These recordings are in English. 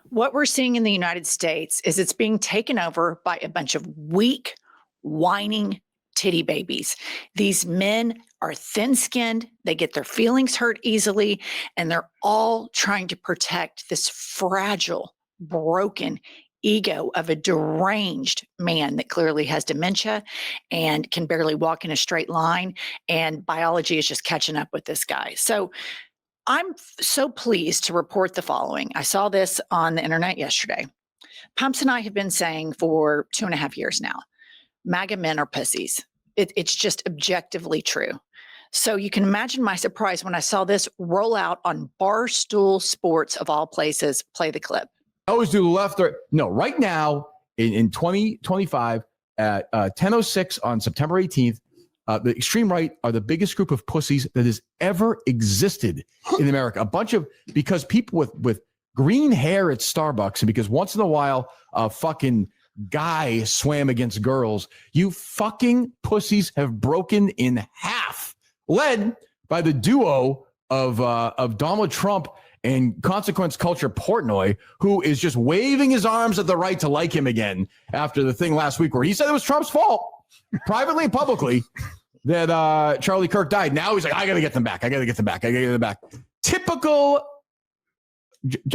What we're seeing in the United States is it's being taken over by a bunch of weak, whining titty babies. These men are thin-skinned, they get their feelings hurt easily, and they're all trying to protect this fragile, broken ego of a deranged man that clearly has dementia and can barely walk in a straight line, and biology is just catching up with this guy. So I'm so pleased to report the following. I saw this on the internet yesterday. Pumps and I have been saying for 2.5 years now, MAGA men are pussies. It's just objectively true. So you can imagine my surprise when I saw this roll out on Barstool Sports, of all places. Play the clip. I always do left or no. Right now in 2025 at 10:06 on September 18th, the extreme right are the biggest group of pussies that has ever existed in America. A bunch of, because people with green hair at Starbucks, and because once in a while a fucking guy swam against girls, you fucking pussies have broken in half, led by the duo of Donald Trump and Consequence Culture Portnoy, who is just waving his arms at the right to like him again after the thing last week where he said it was Trump's fault, privately and publicly, that Charlie Kirk died. Now he's like, I got to get them back. I got to get them back. I got to get them back. Typical,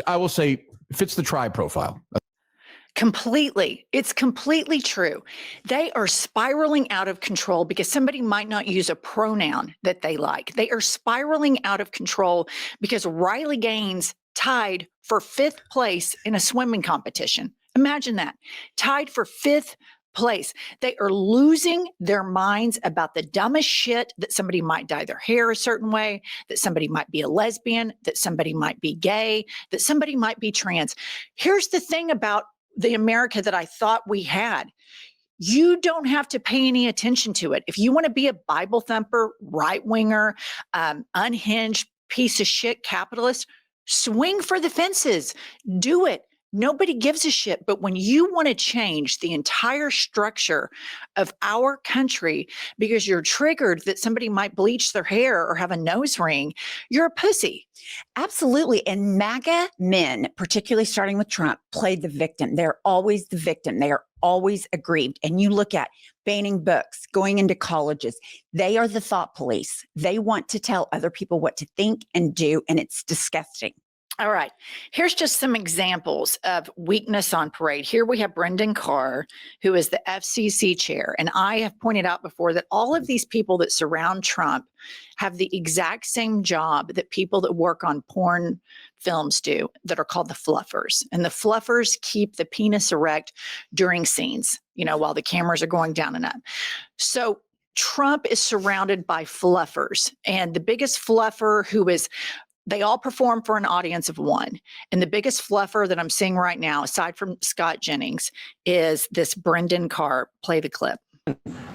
I will say, fits the tribe profile. Completely. It's completely true. They are spiraling out of control because somebody might not use a pronoun that they like. They are spiraling out of control because Riley Gaines tied for 5th place in a swimming competition. Imagine that. Tied for 5th place. They are losing their minds about the dumbest shit, that somebody might dye their hair a certain way, that somebody might be a lesbian, that somebody might be gay, that somebody might be trans. Here's the thing about the America that I thought we had. You don't have to pay any attention to it. If you want to be a Bible thumper, right winger, unhinged piece of shit capitalist, swing for the fences. Do it. Nobody gives a shit. But when you want to change the entire structure of our country because you're triggered that somebody might bleach their hair or have a nose ring, you're a pussy. Absolutely. And MAGA men, particularly starting with Trump, played the victim. They're always the victim. They are always aggrieved. And you look at banning books, going into colleges. They are the thought police. They want to tell other people what to think and do, and it's disgusting. All right. Here's just some examples of weakness on parade. Here we have Brendan Carr, who is the FCC chair. And I have pointed out before that all of these people that surround Trump have the exact same job that people that work on porn films do, that are called the fluffers. And the fluffers keep the penis erect during scenes, while the cameras are going down and up. So Trump is surrounded by fluffers. And the biggest fluffer they all perform for an audience of one. And the biggest fluffer that I'm seeing right now, aside from Scott Jennings, is this Brendan Carr. Play the clip.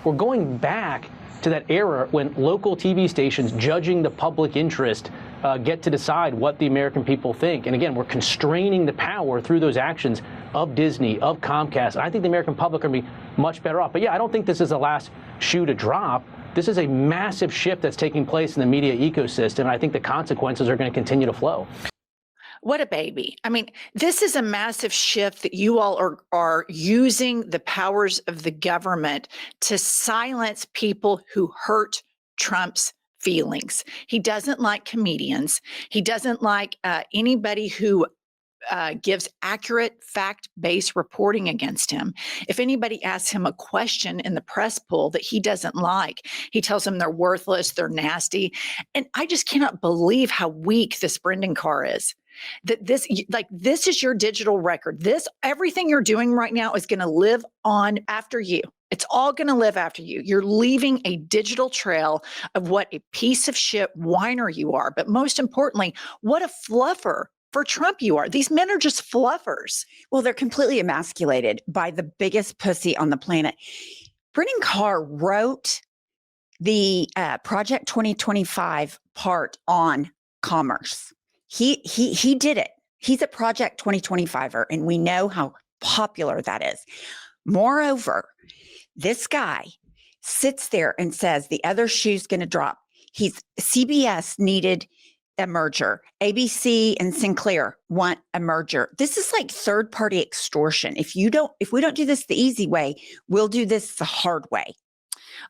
We're going back to that era when local TV stations judging the public interest get to decide what the American people think. And again, we're constraining the power through those actions of Disney, of Comcast. I think the American public are going to be much better off. But yeah, I don't think this is the last shoe to drop. This is a massive shift that's taking place in the media ecosystem, and I think the consequences are going to continue to flow. What a baby. I mean, this is a massive shift that you all are using the powers of the government to silence people who hurt Trump's feelings. He doesn't like comedians. He doesn't like anybody who gives accurate, fact-based reporting against him. If anybody asks him a question in the press pool that he doesn't like, he tells them they're worthless, they're nasty. And I just cannot believe how weak this Brendan Carr is. That this is your digital record. Everything you're doing right now is going to live on after you. It's all going to live after you. You're leaving a digital trail of what a piece of shit whiner you are. But most importantly, what a fluffer for Trump you are. These men are just fluffers. Well, they're completely emasculated by the biggest pussy on the planet. Brendan Carr wrote the Project 2025 part on commerce. He did it. He's a Project 2025er, and we know how popular that is. Moreover, this guy sits there and says the other shoe's going to drop. CBS needed a merger. ABC and Sinclair want a merger. This is like third party extortion. If we don't do this the easy way, we'll do this the hard way.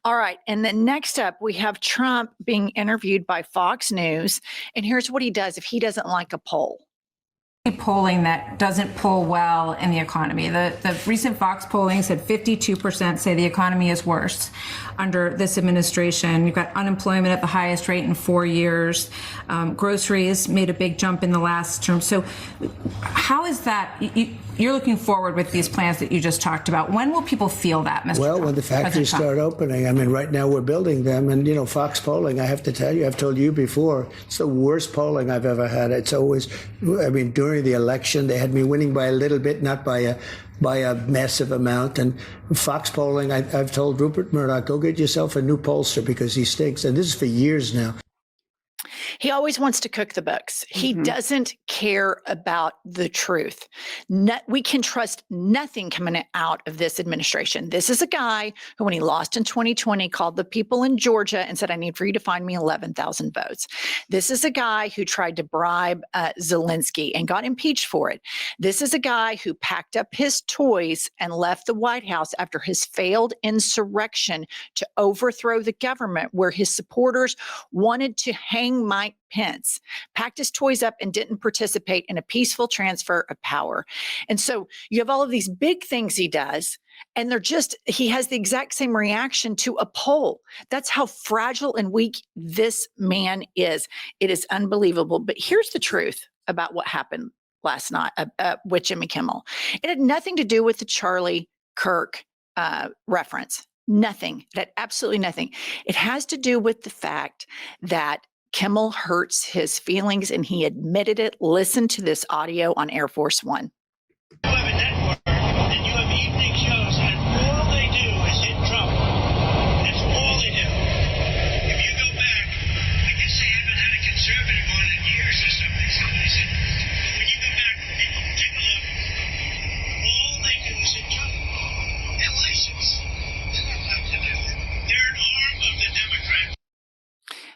All right. And then next up, we have Trump being interviewed by Fox News. And here's what he does if he doesn't like a poll. Polling that doesn't poll well in the economy. The recent Fox polling said 52% say the economy is worse under this administration. You've got unemployment at the highest rate in 4 years. Groceries made a big jump in the last term. So how is that? You're looking forward with these plans that you just talked about. When will people feel that, Mr. Well, Trump? when the factories start opening. I mean, right now we're building them. And, Fox polling, I have to tell you, I've told you before, it's the worst polling I've ever had. It's always, during the election, they had me winning by a little bit, not by a massive amount. And Fox polling, I've told Rupert Murdoch, go get yourself a new pollster because he stinks. And this is for years now. He always wants to cook the books. He doesn't care about the truth. We can trust nothing coming out of this administration. This is a guy who, when he lost in 2020, called the people in Georgia and said, I need for you to find me 11,000 votes. This is a guy who tried to bribe Zelensky and got impeached for it. This is a guy who packed up his toys and left the White House after his failed insurrection to overthrow the government, where his supporters wanted to hang Mike Pence, packed his toys up and didn't participate in a peaceful transfer of power. And so you have all of these big things he does, and he has the exact same reaction to a poll. That's how fragile and weak this man is. It is unbelievable. But here's the truth about what happened last night with Jimmy Kimmel. It had nothing to do with the Charlie Kirk reference. Nothing. It had absolutely nothing. It has to do with the fact that Kimmel hurts his feelings, and he admitted it. Listen to this audio on Air Force One. You have a network, and you have evening shows, and all they do is hit Trump. That's all they do. If you go back, I guess they haven't had a conservative on in years or something. Somebody said, but when you go back and take a look, all they do is hit Trump. They're licensed. They're not allowed to do that. They're an arm of the Democrats.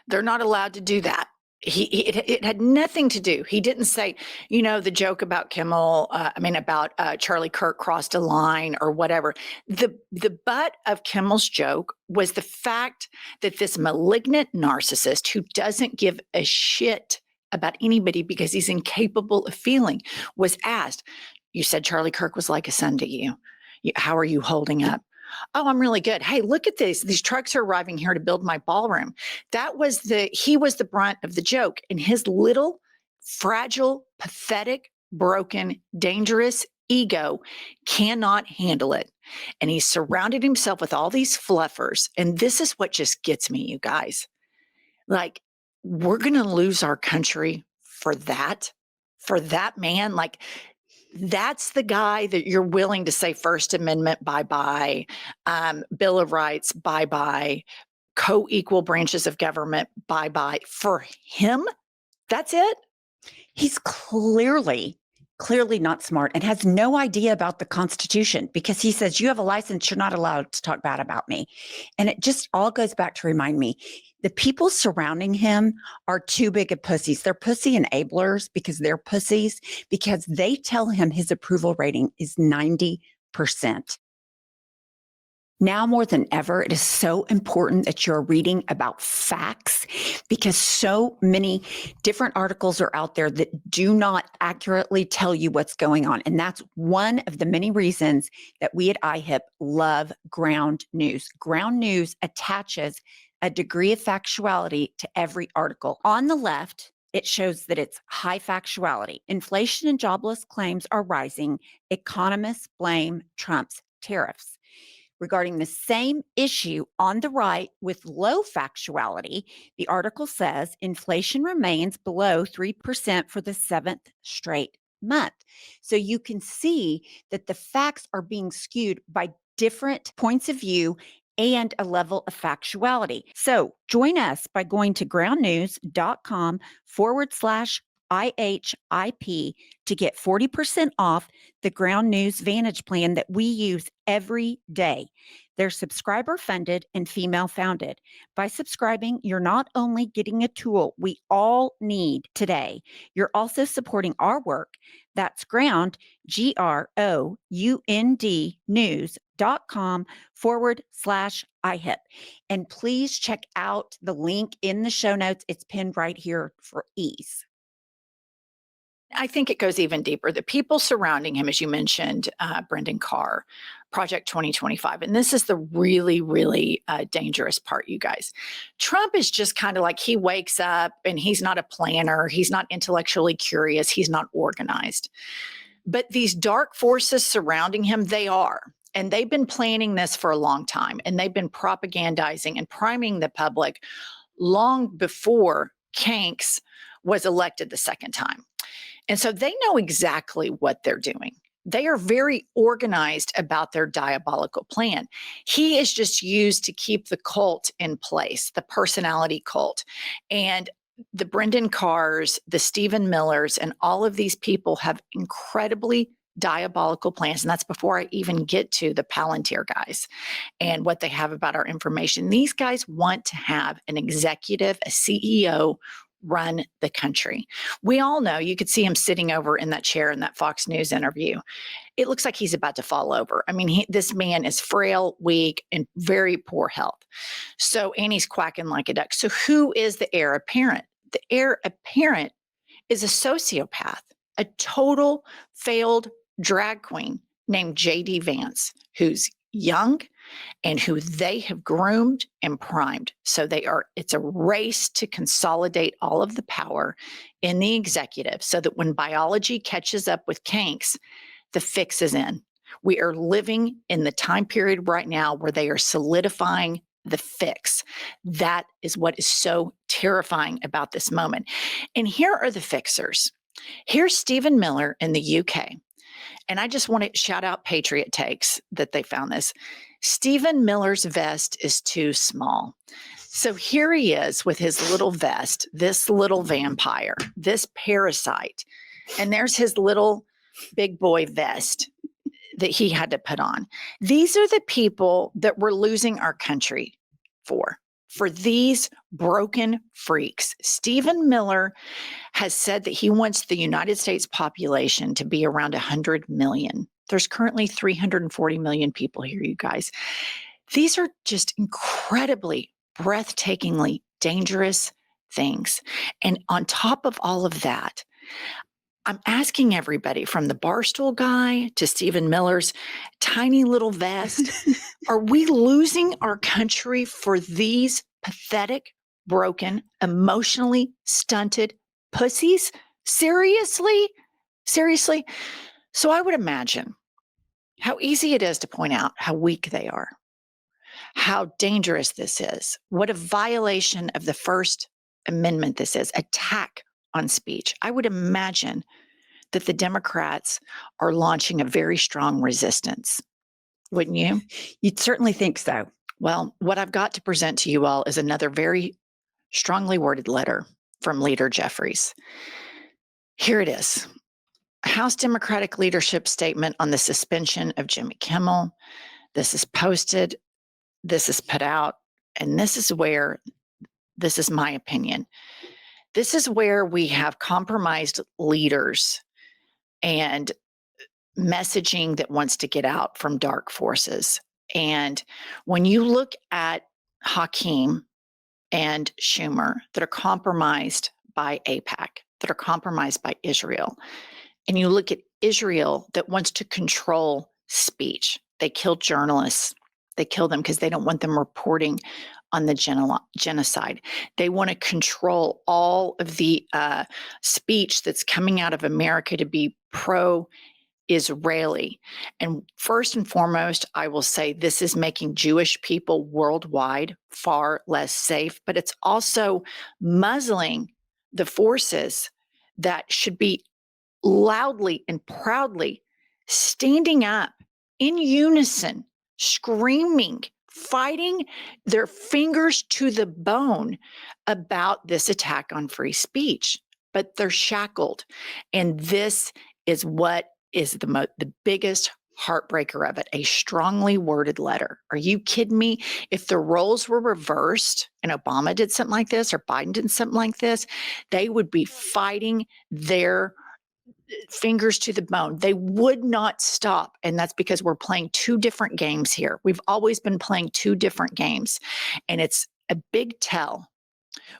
They're not allowed to do that. It had nothing to do. He didn't say, the joke about Kimmel, about Charlie Kirk crossed a line or whatever. The butt of Kimmel's joke was the fact that this malignant narcissist who doesn't give a shit about anybody because he's incapable of feeling was asked, you said Charlie Kirk was like a son to you. How are you holding up? Oh, I'm really good. Hey, look at this. These trucks are arriving here to build my ballroom. He was the brunt of the joke. And his little, fragile, pathetic, broken, dangerous ego cannot handle it. And he surrounded himself with all these fluffers. And this is what just gets me, you guys. Like, we're going to lose our country for that man. Like, that's the guy that you're willing to say First Amendment, bye-bye, Bill of Rights, bye-bye, co-equal branches of government, bye-bye. For him, that's it? He's clearly not smart and has no idea about the Constitution, because he says, you have a license, you're not allowed to talk bad about me. And it just all goes back to remind me, the people surrounding him are too big of pussies. They're pussy enablers because they're pussies, because they tell him his approval rating is 90%. Now more than ever, it is so important that you're reading about facts, because so many different articles are out there that do not accurately tell you what's going on. And that's one of the many reasons that we at IHIP love ground news. Ground news attaches a degree of factuality to every article. On the left, it shows that it's high factuality. Inflation and jobless claims are rising. Economists blame Trump's tariffs. Regarding the same issue on the right with low factuality, the article says inflation remains below 3% for the 7th straight month. So you can see that the facts are being skewed by different points of view and a level of factuality. So join us by going to groundnews.com/IHIP to get 40% off the Ground News Vantage plan that we use every day. They're subscriber funded and female founded. By subscribing, you're not only getting a tool we all need today, you're also supporting our work. That's Ground, GROUND news.com/IHIP. And please check out the link in the show notes. It's pinned right here for ease. I think it goes even deeper. The people surrounding him, as you mentioned, Brendan Carr, Project 2025. And this is the really, really dangerous part, you guys. Trump is just kind of like he wakes up and he's not a planner. He's not intellectually curious. He's not organized. But these dark forces surrounding him, they are. And they've been planning this for a long time. And they've been propagandizing and priming the public long before Kanks was elected the second time. And so they know exactly what they're doing. They are very organized about their diabolical plan. He is just used to keep the cult in place, the personality cult. And the Brendan Carrs, the Stephen Millers, and all of these people have incredibly diabolical plans. And that's before I even get to the Palantir guys and what they have about our information. These guys want to have an executive, a CEO, run the country. We all know, you could see him sitting over in that chair in that Fox News interview. It looks like he's about to fall over. I mean, this man is frail, weak, and very poor health. So, and he's quacking like a duck. So who is the heir apparent? The heir apparent is a sociopath, a total failed drag queen named J.D. Vance, who's young and who they have groomed and primed. So it's a race to consolidate all of the power in the executive so that when biology catches up with Kanks, the fix is in. We are living in the time period right now where they are solidifying the fix. That is what is so terrifying about this moment. And here are the fixers. Here's Stephen Miller in the UK. And I just want to shout out Patriot Takes that they found this. Stephen Miller's vest is too small. So here he is with his little vest, this little vampire, this parasite. And there's his little big boy vest that he had to put on. These are the people that we're losing our country for these broken freaks. Stephen Miller has said that he wants the United States population to be around 100 million. There's currently 340 million people here, you guys. These are just incredibly, breathtakingly dangerous things. And on top of all of that, I'm asking everybody from the Barstool guy to Stephen Miller's tiny little vest, are we losing our country for these pathetic, broken, emotionally stunted pussies? Seriously? Seriously? So I would imagine how easy it is to point out how weak they are, how dangerous this is, what a violation of the First Amendment this is, attack on speech. I would imagine that the Democrats are launching a very strong resistance. Wouldn't you? You'd certainly think so. Well, what I've got to present to you all is another very strongly worded letter from Leader Jeffries. Here it is. House Democratic leadership statement on the suspension of Jimmy Kimmel. This is posted. This is put out. And this is my opinion. This is where we have compromised leaders and messaging that wants to get out from dark forces. And when you look at Hakeem and Schumer that are compromised by AIPAC, that are compromised by Israel, and you look at Israel that wants to control speech, they kill journalists. They kill them because they don't want them reporting on the genocide. They want to control all of the speech that's coming out of America to be pro-Israeli. And first and foremost, I will say this is making Jewish people worldwide far less safe, but it's also muzzling the forces that should be loudly and proudly standing up in unison, screaming, fighting their fingers to the bone about this attack on free speech. But they're shackled. And this is what is the biggest heartbreaker of it, a strongly worded letter. Are you kidding me? If the roles were reversed and Obama did something like this or Biden did something like this, they would be fighting their fingers to the bone. They would not stop. And that's because we're playing two different games here. We've always been playing two different games. And it's a big tell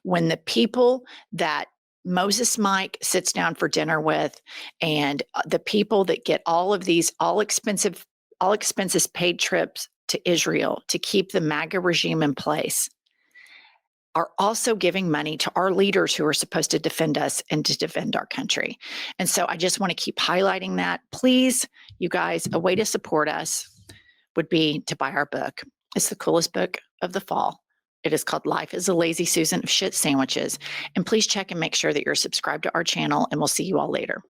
when the people that Moses Mike sits down for dinner with, and the people that get all of these all expenses paid trips to Israel to keep the MAGA regime in place, are also giving money to our leaders who are supposed to defend us and to defend our country. And so I just want to keep highlighting that. Please, you guys, a way to support us would be to buy our book. It's the coolest book of the fall. It is called Life is a Lazy Susan of Shit Sandwiches. And please check and make sure that you're subscribed to our channel, and we'll see you all later.